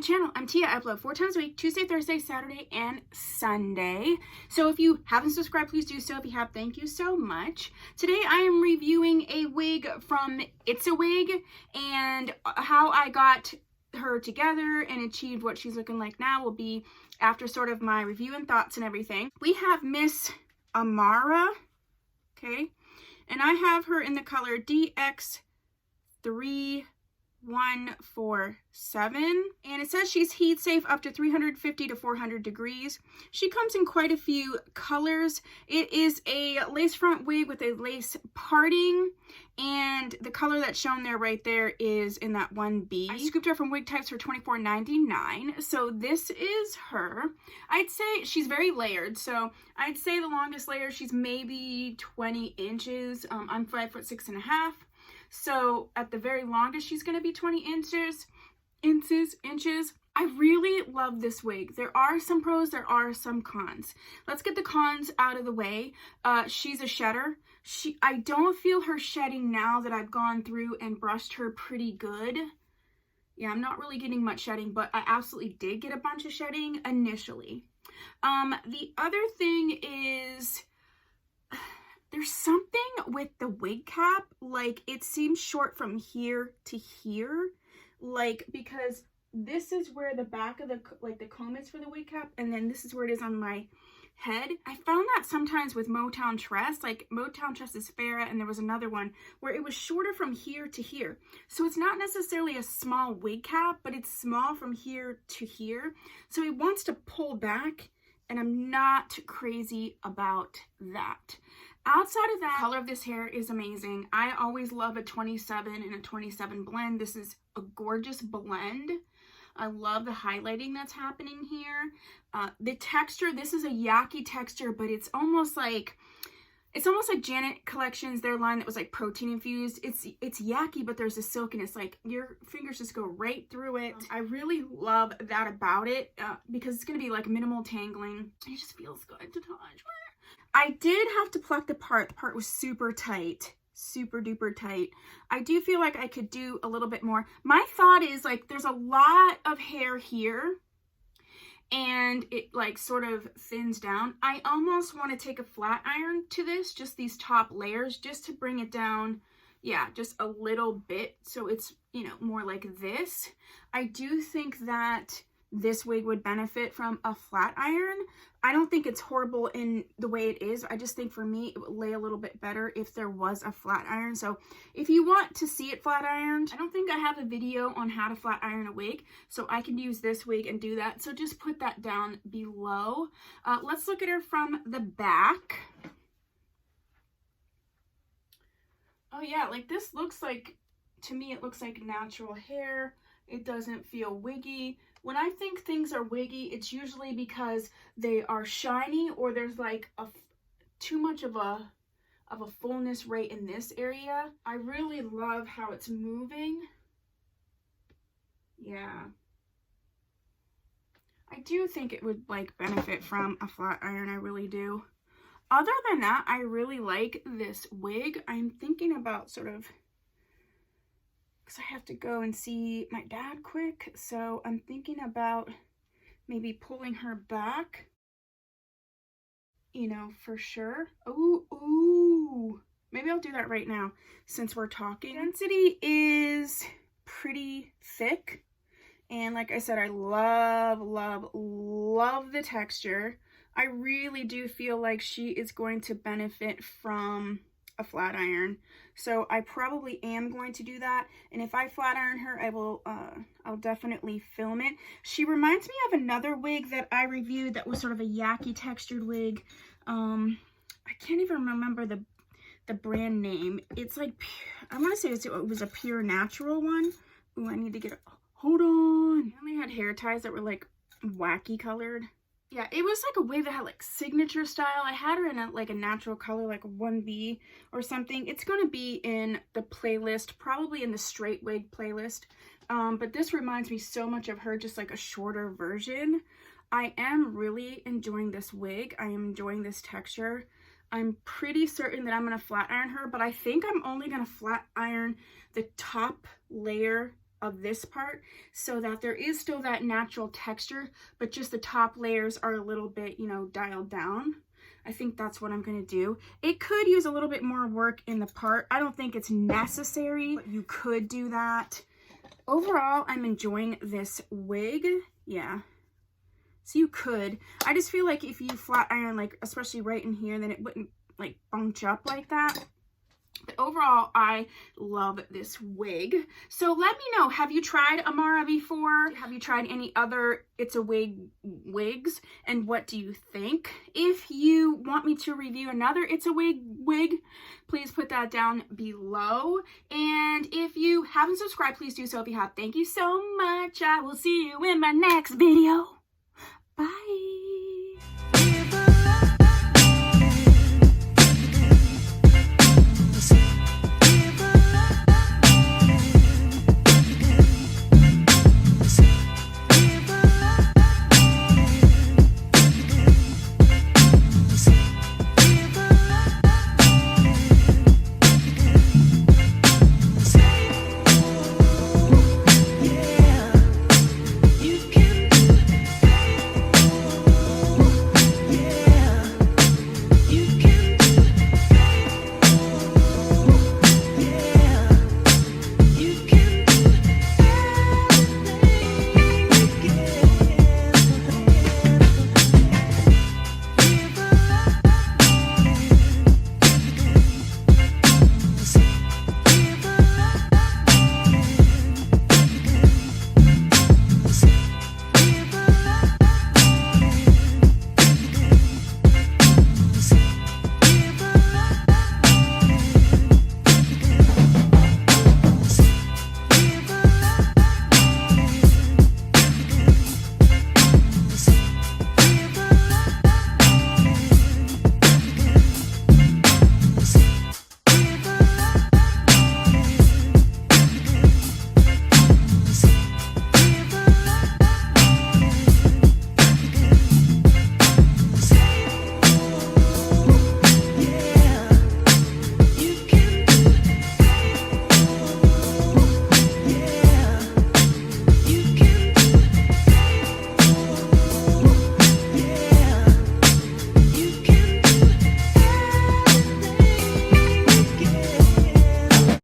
channel. I'm Tia. I upload 4 times a week, Tuesday, Thursday, Saturday, and Sunday. So if you haven't subscribed, please do so. If you have, thank you so much. Today I am reviewing a wig from It's a Wig and how I got her together and achieved what she's looking like now will be after sort of my review and thoughts and everything. We have Miss Amara, okay, and I have her in the color DX3147, and it says she's heat safe up to 350 to 400 degrees. She comes in quite a few colors. It is a lace front wig with a lace parting, and the color that's shown there right there is in that 1B. I scooped her from Wig Types for $24.99. So this is her. I'd say she's very layered, so I'd say the longest layer she's maybe 20 inches. I'm 5'6.5". So at the very longest, she's going to be 20 inches. I really love this wig. There are some pros, there are some cons. Let's get the cons out of the way. She's a shedder. I don't feel her shedding now that I've gone through and brushed her pretty good. Yeah, I'm not really getting much shedding, but I absolutely did get a bunch of shedding initially. The other thing is, there's something with the wig cap, like it seems short from here to here, like because this is where the back of the comb is for the wig cap, and then this is where it is on my head. I found that sometimes with Motown Tress, like Motown Tress is Farrah, and there was another one where it was shorter from here to here. So it's not necessarily a small wig cap, but it's small from here to here. So it wants to pull back, and I'm not crazy about that. Outside of that, the color of this hair is amazing. I always love a 27 and a 27 blend. This is a gorgeous blend. I love the highlighting that's happening here. The texture, this is a yaki texture, but it's almost like Janet Collections, their line that was like protein infused. It's yaki, but there's a silkiness, like your fingers just go right through it. I really love that about it because it's gonna be like minimal tangling. It just feels good to touch. I did have to pluck the part. The part was super tight, super duper tight. I do feel like I could do a little bit more. My thought is like there's a lot of hair here and it like sort of thins down. I almost want to take a flat iron to this, just these top layers, just to bring it down, yeah, just a little bit so it's, you know, more like this. I do think that this wig would benefit from a flat iron. I don't think it's horrible in the way it is. I just think for me, it would lay a little bit better if there was a flat iron. So if you want to see it flat ironed, I don't think I have a video on how to flat iron a wig, so I can use this wig and do that. So just put that down below. Let's look at her from the back. Oh yeah, like this looks like, to me, it looks like natural hair. It doesn't feel wiggy. When I think things are wiggy, it's usually because they are shiny or there's like too much of a fullness right in this area. I really love how it's moving. Yeah. I do think it would like benefit from a flat iron, I really do. Other than that, I really like this wig. I'm thinking about sort of, because I have to go and see my dad quick, so I'm thinking about maybe pulling her back, you know, for sure. Ooh, maybe I'll do that right now since we're talking. Density is pretty thick, and like I said, I love the texture. I really do feel like she is going to benefit from a flat iron, so I probably am going to do that. And if I flat iron her, I will I'll definitely film it. She reminds me of another wig that I reviewed that was sort of a yaki textured wig. I can't even remember the brand name. It's like, I want to say it was a pure natural one. Ooh, I need to get hold on. I only had hair ties that were like wacky colored. Yeah, it was like a wig that had like signature style. I had her in a natural color, like a 1B or something. It's going to be in the playlist, probably in the straight wig playlist. But this reminds me so much of her, just like a shorter version. I am really enjoying this wig. I am enjoying this texture. I'm pretty certain that I'm going to flat iron her, but I think I'm only going to flat iron the top layer of this part so that there is still that natural texture, but just the top layers are a little bit, you know, dialed down. I think that's what I'm going to do. It could use a little bit more work in the part. I don't think it's necessary, but you could do that. Overall, I'm enjoying this wig. Yeah. So you could. I just feel like if you flat iron, like, especially right in here, then it wouldn't, like, bunch up like that. But overall, I love this wig. So let me know, have you tried Amara before? Have you tried any other It's a Wig wigs? And what do you think? If you want me to review another It's a Wig wig, please put that down below. And if you haven't subscribed, please do so if you have. Thank you so much. I will see you in my next video.